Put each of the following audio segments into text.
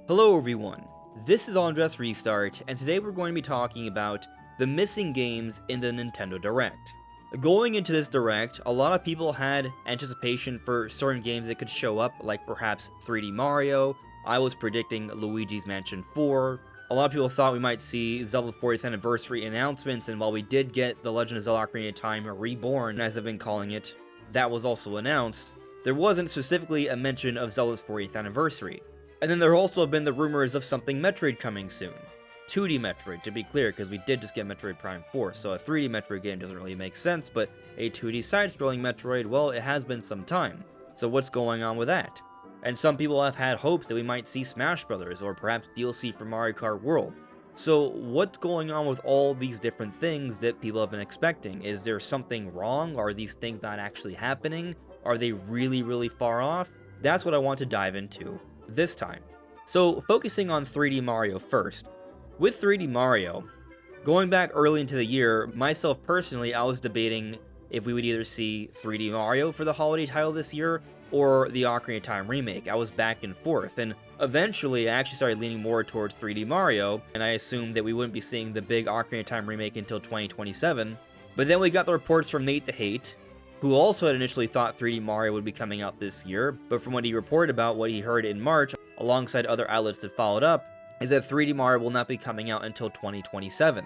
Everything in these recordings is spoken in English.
Hello everyone, this is AndresRestart, and today we're going to be talking about the missing games in the Nintendo Direct. Going into this Direct, a lot of people had anticipation for certain games that could show up, like perhaps 3D Mario. I was predicting Luigi's Mansion 4. A lot of people thought we might see Zelda 40th Anniversary announcements, and while we did get The Legend of Zelda Ocarina of Time Reborn, as I've been calling it, that was also announced, there wasn't specifically a mention of Zelda's 40th Anniversary. And then there also have been the rumors of something Metroid coming soon. 2D Metroid, to be clear, because we did just get Metroid Prime 4, so a 3D Metroid game doesn't really make sense, but a 2D side-scrolling Metroid, well, it has been some time. So what's going on with that? And some people have had hopes that we might see Smash Brothers, or perhaps DLC for Mario Kart World. So what's going on with all these different things that people have been expecting? Is there something wrong? Are these things not actually happening? Are they really far off? That's what I want to dive into this time. So focusing on 3D Mario first. With 3D Mario, going back early into the year, myself personally, I was debating if we would either see 3D Mario for the holiday title this year or the Ocarina of Time remake. I was back and forth, and eventually I actually started leaning more towards 3D Mario, and I assumed that we wouldn't be seeing the big Ocarina of Time remake until 2027. But then we got the reports from Nate the Hate, who also had initially thought 3D Mario would be coming out this year, but from what he reported about what he heard in March, alongside other outlets that followed up, is that 3D Mario will not be coming out until 2027.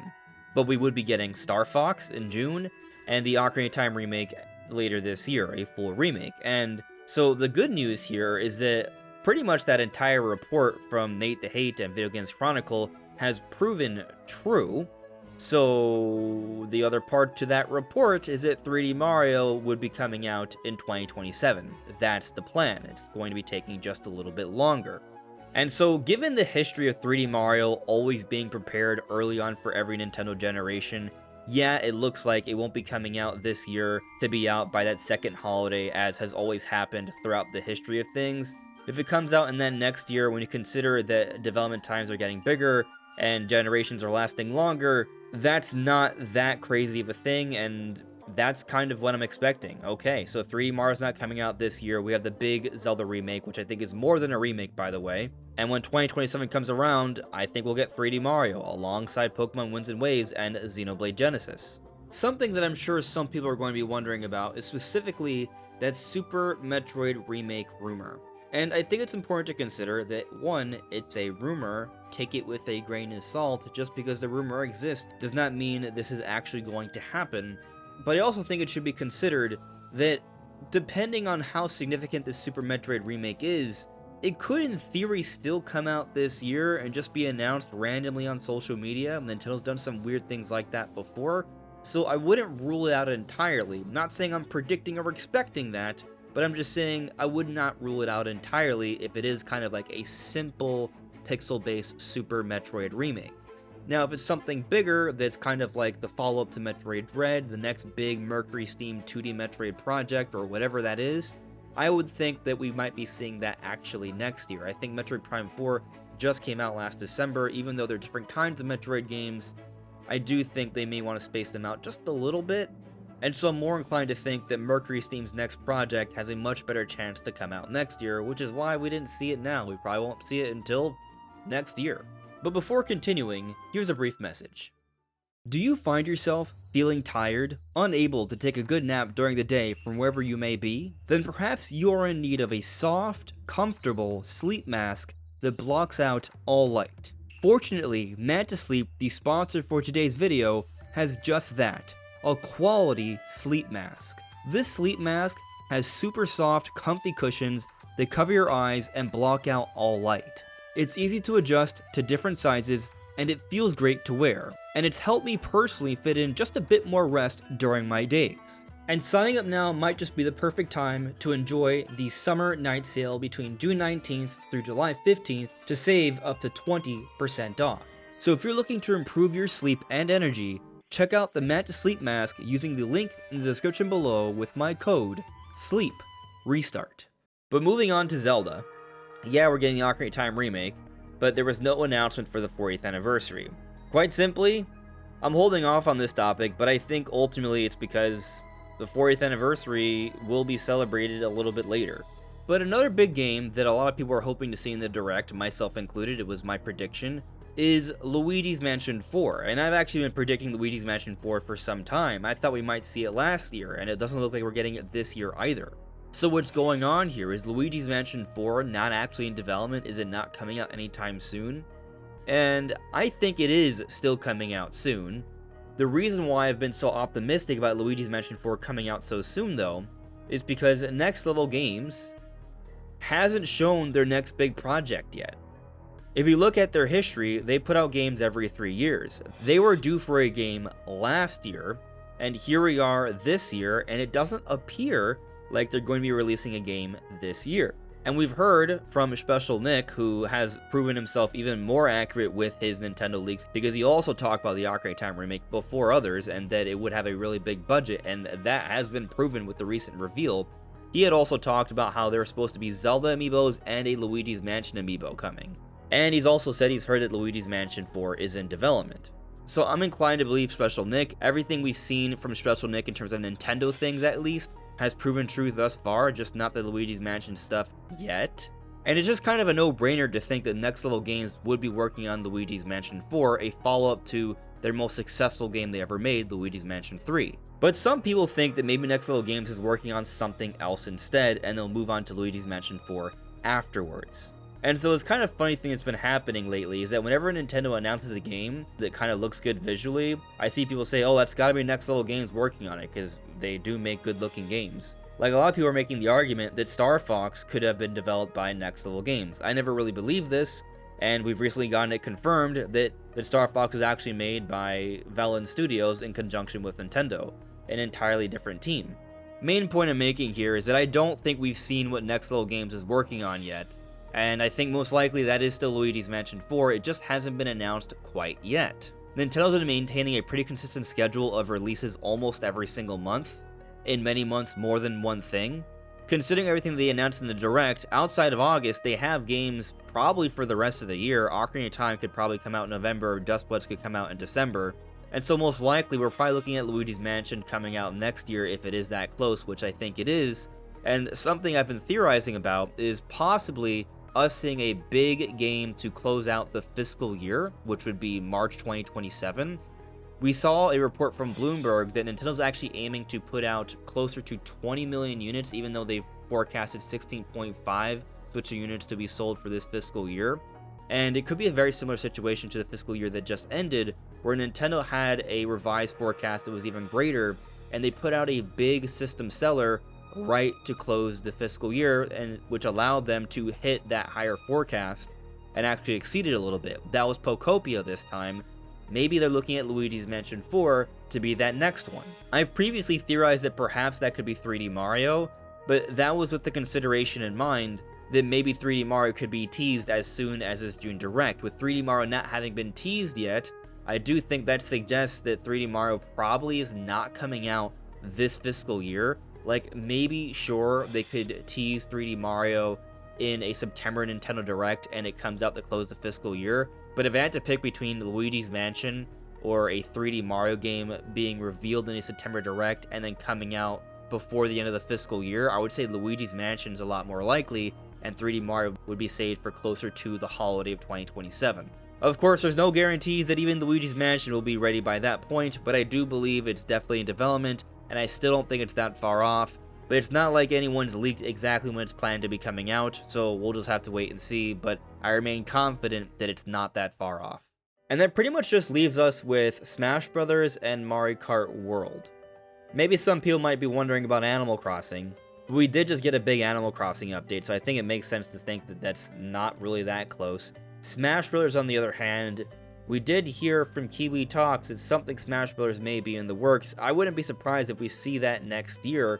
But we would be getting Star Fox in June, and the Ocarina of Time remake later this year, a full remake. And so the good news here is that pretty much that entire report from Nate the Hate and Video Games Chronicle has proven true. So the other part to that report is that 3D Mario would be coming out in 2027. That's the plan. It's going to be taking just a little bit longer. And so given the history of 3D Mario always being prepared early on for every Nintendo generation, yeah, it looks like it won't be coming out this year to be out by that second holiday, as has always happened throughout the history of things. If it comes out in that next year, when you consider that development times are getting bigger and generations are lasting longer, that's not that crazy of a thing, and that's kind of what I'm expecting. Okay, so 3D Mario's not coming out this year. We have the big Zelda remake, which I think is more than a remake, by the way. And when 2027 comes around, I think we'll get 3D Mario, alongside Pokemon Winds and Waves and Xenoblade Genesis. Something that I'm sure some people are going to be wondering about is specifically that Super Metroid remake rumor. And I think it's important to consider that, one, it's a rumor. Take it with a grain of salt. Just because the rumor exists does not mean this is actually going to happen. But I also think it should be considered that, depending on how significant this Super Metroid remake is, it could in theory still come out this year and just be announced randomly on social media. Nintendo's done some weird things like that before, so I wouldn't rule it out entirely. I'm not saying I'm predicting or expecting that, but I'm just saying I would not rule it out entirely if it is kind of like a simple pixel-based Super Metroid remake. Now, if it's something bigger that's kind of like the follow-up to Metroid Dread, the next big Mercury Steam 2D Metroid project, or whatever that is, I would think that we might be seeing that actually next year. I think Metroid Prime 4 just came out last December. Even though they're different kinds of Metroid games, I do think they may want to space them out just a little bit. And so I'm more inclined to think that Mercury Steam's next project has a much better chance to come out next year, which is why we didn't see it now. We probably won't see it until next year. But before continuing, here's a brief message. Do you find yourself feeling tired, unable to take a good nap during the day from wherever you may be? Then perhaps you are in need of a soft, comfortable sleep mask that blocks out all light. Fortunately, Manta Sleep, the sponsor for today's video, has just that. A quality sleep mask. This sleep mask has super soft, comfy cushions that cover your eyes and block out all light. It's easy to adjust to different sizes, and it feels great to wear. And it's helped me personally fit in just a bit more rest during my days. And signing up now might just be the perfect time to enjoy the summer night sale between June 19th through July 15th to save up to 20% off. So if you're looking to improve your sleep and energy, check out the Manta Sleep Mask using the link in the description below with my code SLEEPRESTART. But moving on to Zelda. Yeah, we're getting the Ocarina of Time remake, but there was no announcement for the 40th anniversary. Quite simply, I'm holding off on this topic, but I think ultimately it's because the 40th anniversary will be celebrated a little bit later. But another big game that a lot of people were hoping to see in the Direct, myself included, it was my prediction, is Luigi's Mansion 4. And I've actually been predicting Luigi's Mansion 4 for some time. I thought we might see it last year, and it doesn't look like we're getting it this year either. So what's going on here? Is Luigi's Mansion 4 not actually in development? Is it not coming out anytime soon? And I think it is still coming out soon. The reason why I've been so optimistic about Luigi's Mansion 4 coming out so soon, though, is because Next Level Games hasn't shown their next big project yet. If you look at their history, they put out games every 3 years. They were due for a game last year, and here we are this year, and it doesn't appear like they're going to be releasing a game this year. And we've heard from Special Nick, who has proven himself even more accurate with his Nintendo leaks, because he also talked about the Ocarina of Time remake before others, and that it would have a really big budget, and that has been proven with the recent reveal. He had also talked about how there were supposed to be Zelda amiibos and a Luigi's Mansion amiibo coming. And he's also said he's heard that Luigi's Mansion 4 is in development. So I'm inclined to believe Special Nick. Everything we've seen from Special Nick in terms of Nintendo things at least has proven true thus far, just not the Luigi's Mansion stuff yet. And it's just kind of a no-brainer to think that Next Level Games would be working on Luigi's Mansion 4, a follow-up to their most successful game they ever made, Luigi's Mansion 3. But some people think that maybe Next Level Games is working on something else instead, and they'll move on to Luigi's Mansion 4 afterwards. And so this kind of funny thing that's been happening lately is that whenever Nintendo announces a game that kind of looks good visually, I see people say, oh, that's gotta be Next Level Games working on it, because they do make good looking games. Like, a lot of people are making the argument that Star Fox could have been developed by Next Level Games. I never really believed this, and we've recently gotten it confirmed that Star Fox was actually made by Velen Studios in conjunction with Nintendo, an entirely different team. Main point I'm making here is that I don't think we've seen what Next Level Games is working on yet, and I think most likely that is still Luigi's Mansion 4, it just hasn't been announced quite yet. Nintendo's been maintaining a pretty consistent schedule of releases almost every single month, in many months more than one thing. Considering everything they announced in the Direct, outside of August, they have games probably for the rest of the year. Ocarina of Time could probably come out in November, Dust Bloods could come out in December, and so most likely we're probably looking at Luigi's Mansion coming out next year if it is that close, which I think it is. And something I've been theorizing about is possibly us seeing a big game to close out the fiscal year, which would be March 2027. We saw a report from Bloomberg that Nintendo's actually aiming to put out closer to 20 million units, even though they've forecasted 16.5 Switch units to be sold for this fiscal year. And it could be a very similar situation to the fiscal year that just ended, where Nintendo had a revised forecast that was even greater, and they put out a big system seller right to close the fiscal year, and which allowed them to hit that higher forecast and actually exceed it a little bit. That was Pocopia this time. Maybe they're looking at Luigi's Mansion 4 to be that next one. I've previously theorized that perhaps that could be 3D Mario, but that was with the consideration in mind that maybe 3D Mario could be teased as soon as this June Direct. With 3D Mario not having been teased yet, I do think that suggests that 3D Mario probably is not coming out this fiscal year. Like, maybe, sure, they could tease 3D Mario in a September Nintendo Direct and it comes out to close the fiscal year. But if I had to pick between Luigi's Mansion or a 3D Mario game being revealed in a September Direct and then coming out before the end of the fiscal year, I would say Luigi's Mansion is a lot more likely, and 3D Mario would be saved for closer to the holiday of 2027. Of course, there's no guarantees that even Luigi's Mansion will be ready by that point, but I do believe it's definitely in development, and I still don't think it's that far off. But it's not like anyone's leaked exactly when it's planned to be coming out, so we'll just have to wait and see, but I remain confident that it's not that far off. And that pretty much just leaves us with Smash Bros. And Mario Kart World. Maybe some people might be wondering about Animal Crossing, but we did just get a big Animal Crossing update, so I think it makes sense to think that that's not really that close. Smash Bros. On the other hand, we did hear from Kiwi Talks that something Smash Bros. May be in the works. I wouldn't be surprised if we see that next year,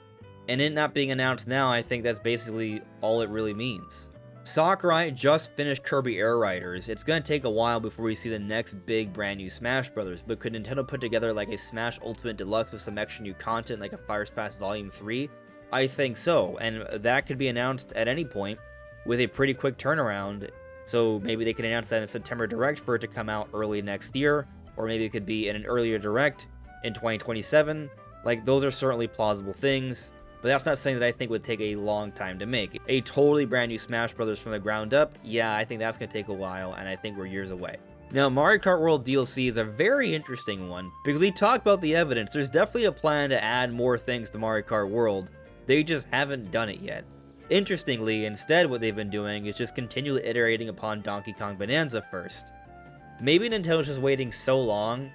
and it not being announced now, I think that's basically all it really means. Sakurai just finished Kirby Air Riders. It's gonna take a while before we see the next big brand new Smash Bros., but could Nintendo put together like a Smash Ultimate Deluxe with some extra new content like a Fire Pass Volume 3? I think so, and that could be announced at any point with a pretty quick turnaround. So maybe they can announce that in September Direct for it to come out early next year, or maybe it could be in an earlier Direct in 2027. Like, those are certainly plausible things. but that's not something that I think would take a long time to make. A totally brand new Smash Bros. From the ground up, yeah, I think that's going to take a while, and I think we're years away. Now, Mario Kart World DLC is a very interesting one, because we talked about the evidence. There's definitely a plan to add more things to Mario Kart World. They just haven't done it yet. Interestingly, instead what they've been doing is just continually iterating upon Donkey Kong Bonanza first. Maybe Nintendo's just waiting so long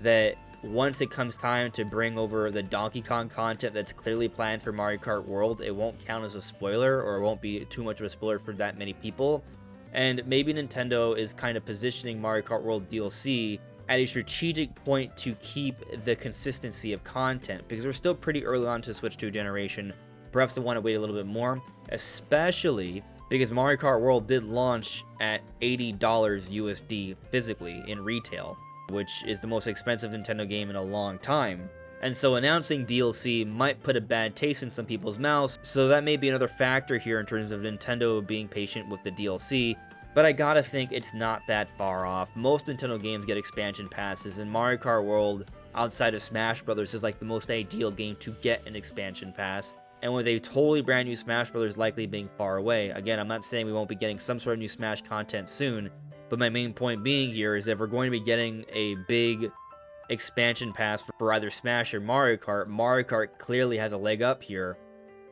that once it comes time to bring over the Donkey Kong content that's clearly planned for Mario Kart World, it won't count as a spoiler, or it won't be too much of a spoiler for that many people. And maybe Nintendo is kind of positioning Mario Kart World DLC at a strategic point to keep the consistency of content, because we're still pretty early on to the Switch 2 generation. Perhaps they want to wait a little bit more, especially because Mario Kart World did launch at $80 USD physically in retail, which is the most expensive Nintendo game in a long time. And so announcing DLC might put a bad taste in some people's mouths, so that may be another factor here in terms of Nintendo being patient with the DLC, but I gotta think it's not that far off. Most Nintendo games get expansion passes, and Mario Kart World, outside of Smash Bros., is like the most ideal game to get an expansion pass. And with a totally brand new Smash Bros. Likely being far away, again, I'm not saying we won't be getting some sort of new Smash content soon, but my main point being here is that we're going to be getting a big expansion pass for either Smash or Mario Kart clearly has a leg up here.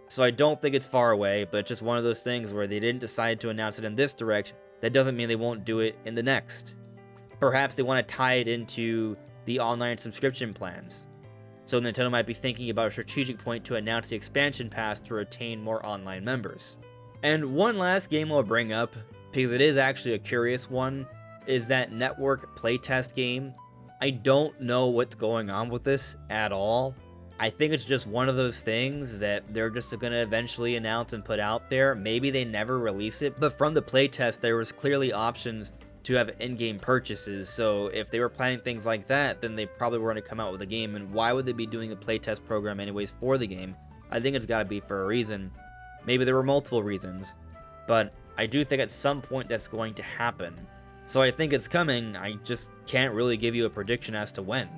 So I don't think it's far away, but it's just one of those things where they didn't decide to announce it in this direct. That doesn't mean they won't do it in the next. Perhaps they want to tie it into the online subscription plans. So Nintendo might be thinking about a strategic point to announce the expansion pass to retain more online members. And one last game I'll bring up, because it is actually a curious one, is that network playtest game. I don't know what's going on with this at all. I think it's just one of those things that they're just going to eventually announce and put out there. Maybe they never release it, but from the playtest, there was clearly options to have in-game purchases. So if they were planning things like that, then they probably were going to come out with a game. And why would they be doing a playtest program anyways for the game? I think it's got to be for a reason. Maybe there were multiple reasons, but I do think at some point that's going to happen. So I think it's coming. I just can't really give you a prediction as to when.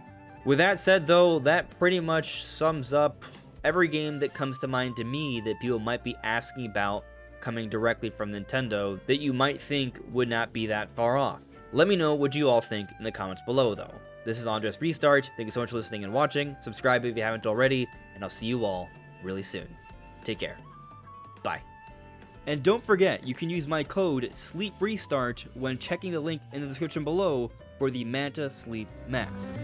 With that said, though, that pretty much sums up every game that comes to mind to me that people might be asking about coming directly from Nintendo that you might think would not be that far off. Let me know what you all think in the comments below, though. This is AndresRestart. Thank you so much for listening and watching. Subscribe if you haven't already, and I'll see you all really soon. Take care. Bye. And don't forget, you can use my code SLEEPRESTART when checking the link in the description below for the Manta Sleep Mask.